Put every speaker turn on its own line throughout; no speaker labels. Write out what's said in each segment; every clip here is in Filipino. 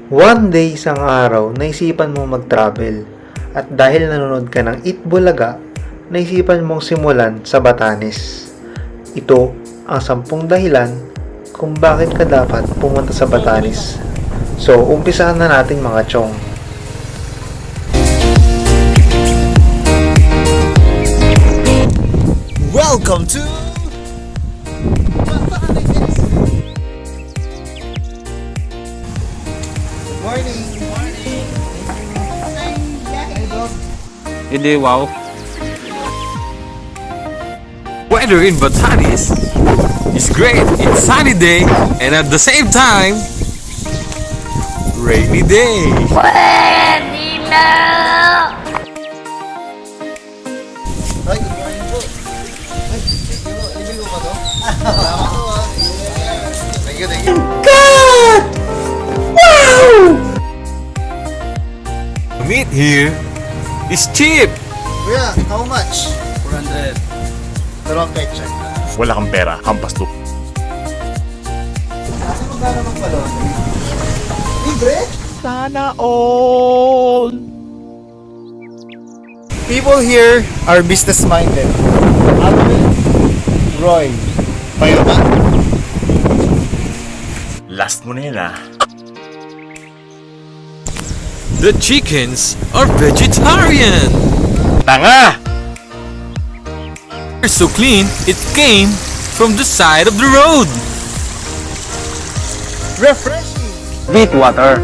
One day, isang araw, naisipan mo mag-travel. At dahil nanonood ka ng Eat Bulaga, naisipan mong simulan sa Batanes. Ito ang 10 dahilan kung bakit ka dapat pumunta sa Batanes. So, umpisahan na natin mga chong.
Welcome to Batanes! Morning! Morning!
Hindi, wow. Weather in Batanes is great. It's sunny day and at the same time, rainy day.
Hi, good morning po. Ay, ibig mo ba to? Salamat po ah. Thank you, thank you.
Meat here is cheap.
Kuya, how much? 400. Pero ang ketchup.
Wala kang pera, hampas to.
Kasi magkano ng balon? Libre?
Sana all!
People here are business-minded. Alvin, Roy, payo ba?
Last mo na yun ah.
The chickens are vegetarian.
Tanga!
They're so clean, it came from the side of the road.
Refreshing!
With water.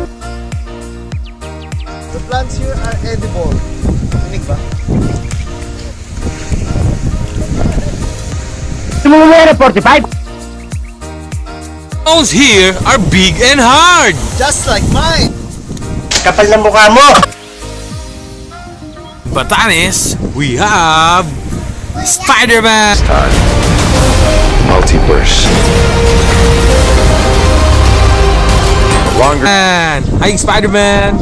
The plants here are edible. Tinig ba?
Bones here are big and hard.
Just like mine!
Kapal ng mukha mo!
Batanes, we have Spider-Man.
Multiverse. Longer.
Man, hi Spider-Man.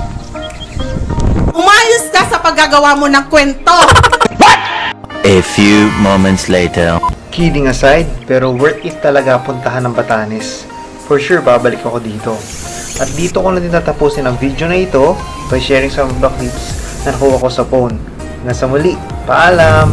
Umayos ka sa paggagawa mo ng kwento!
A few moments later.
Kidding aside, pero worth it talaga puntahan ng Batanes. For sure, babalik ako dito. At dito ko na din tatapusin ang video na ito by sharing some of the clips na nakuha ko sa phone. Hanggang sa muli, paalam!